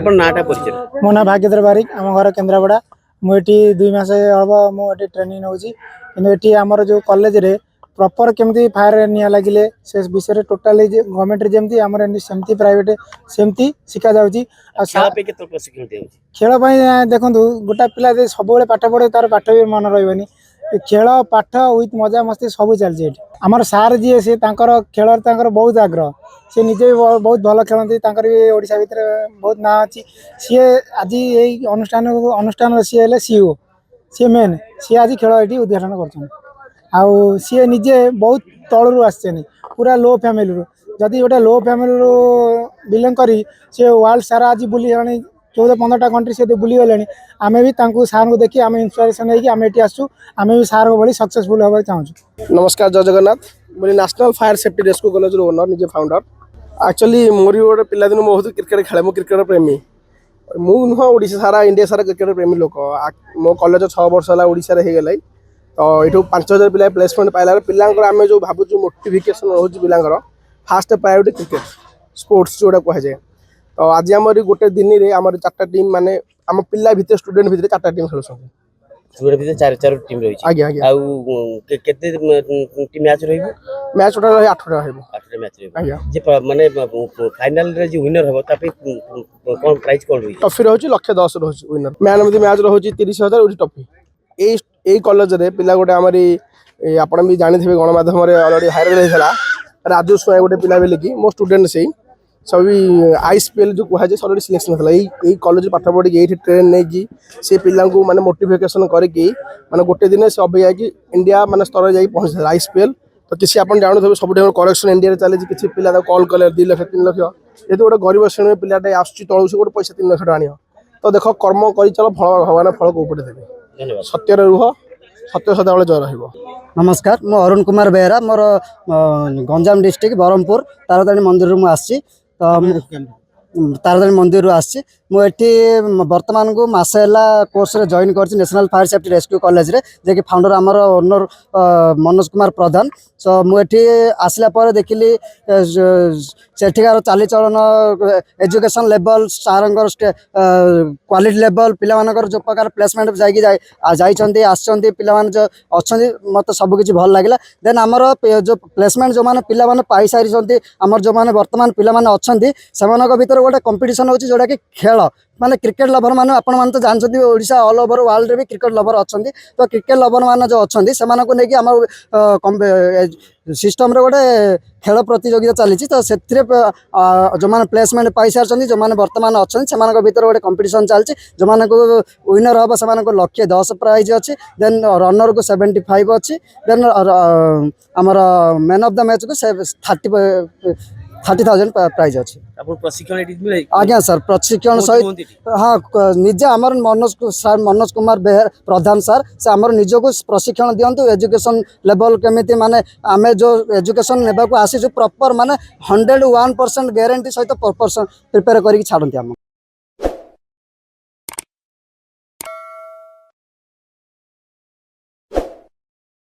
मो ना भाग्यधर बारिक आम घर केन्द्रापड़ा मुझे 2 मास हम मुझे ट्रेनिंग नौची कि आमर जो कॉलेज रे प्रॉपर केमती फायर निया लगिले से विषय टोटाली गवर्नमेंट जमी आम सेमती प्राइवेट सेमती शिखा जाऊँगी खेल देखो गोटा पिला सब पाठ पढ़े तार पाठ भी मन रही खेल पाठ विथ मजा मस्ती सब चलती आमर सार जी सी खेल बहुत आग्रह सी निजे भी बहुत भल खेलती भी ओडिशा भितर बहुत ना अच्छी सी आज यही अनुष्ठान सी है सीओ सी मेन सी आज खेल ये उद्घाटन कर सी निजे बहुत तलू आसचे पूरा लो फैमिली जदि गोटे लो फैमिली बिलंग करी सी वर्ल्ड सारा आज बुली 14-15टा कंट्री से बुली गले आम भी सार को देखिए आम इन्स्पिरेसन होगी आम ये आसू आम भी सार भाई सक्सेसफुल होगा चाहूँ। नमस्कार जय जगन्नाथ मुझे national fire safety rescue college owner निजे फाउंडर एक्चुअली मोरी गोटे पिलादिन बहुत क्रिकेट खेले मो क्रिकेट प्रेमी मु नुह ओडिशा सारा इंडिया सारा क्रिकेट प्रेमी लोक मो कॉलेज 6 वर्ष है ओडिशा रे गलाई तो ये 5000 पिला प्लेसमेंट पाइला पिलांकर आम जो भावुँ मोटिफिकेशन रोज पिलांकर फास्ट प्रायोरिटी क्रिकेट स्पोर्ट्स जोड़ा कहुए तो आज आम गोटे दिन में आम 4टा टीम माने आम पिला भितर स्टूडेंट भितर 4टा टीम खेल चार टीम रही आज्ञा आज्ञा केते मैच रही मैच टोटल 8टा रहबो 8टा मैच रही आज्ञा जे माने फाइनल रे जे विनर हो तापे कोन प्राइस कोन रही ट्रॉफी रहउची 110 रहउची winner man of the match रहउची 30000 उठी ट्रॉफी ए कॉलेज रे पिला गोटे हमरी आपण भी जानि थिबे गणमाध्यम रे ऑलरेडी वायरल हेला राजू स्वयं गोटे पिला बेले की मो स्टूडेंट से सभी आईएसपीएल जो कहुए ऑलरेडी सिलेक्शन होता है कॉलेज पाठ पढ़ी ये ट्रेन नहीं से पिला माने मोटिफिकेशन करके माने गोटे दिन से अभी जाकि इंडिया माने स्तर जा पहुँचे आईएसपीएल तो किसी आप जानते सब करेक्शन इंडिया चले किसी पिला कॉल कले 2 लाख 3 लाख ये गोटे गरीब श्रेणी पिलाटे आसुच्छी तलू से गोटे पैसा 3 लाख आण तो देख कर्म कर चल फल भगवान फल को उपटे देवे सत्य रुह सत्य सदाबले जय रहिबो। नमस्कार मो अरुण कुमार बेहरा मोर गंजाम डिस्ट्रिक्ट ब्रह्मपुर तारतारिणी मंदिर में आसी तो तारतारिणी मंदिर आसी मुझे बर्तमान को मस है कोर्स रे जॉइन कर national fire safety rescue college रे जे कि फाउंडर आमर ओनर मनोज कुमार प्रधान सो मुझे आसला पर देखिली सेठिकार चालीचलन एजुकेशन लेवल सार क्वालिटी लेवल पिलामानकर जो प्रकार प्लेसमेंट जाइए पिला जो अच्छा मत सबकि भल लगे देन आमर जो प्लेसमेंट जो मैंने पिला पाई सारी आमर जो मैंने बर्तमान पिला अच्छा से भीतर गोटे कंपिटिशन होची जोड़ा कि खेल माने क्रिकेट लवर माने आपण मान तो जानछथि ओडिशा ऑल ओवर वर्ल्ड रे भी क्रिकेट लवर अछंती तो क्रिकेट लवर मान जो अछंती से मानको नेकी हमर सिस्टम रे गोटे खेल प्रतियोगिता चली तो से जो मैंने प्लेसमेंट पाई सारी जो मैंने बर्तमान अच्छा से भीतर गोटे कंपिटिशन चलती जो मैंने विनर हम से 110 प्राइज अच्छी देन रनर को 75 अच्छी देन आमर मैन ऑफ द मैच को 30,000 प्राइज अच्छी आज्ञा सर प्रशिक्षण सहित हाँ निजे आमर मनोज कुमार बेहर प्रधान सर से आमर निज को प्रशिक्षण दिंतु एजुकेशन लेवल केमिति माने आमे जो एजुकेशन नेबा को आसी जो प्रॉपर माने 101% गारंटी सहित प्रिपेयर करके छाड़ती आम।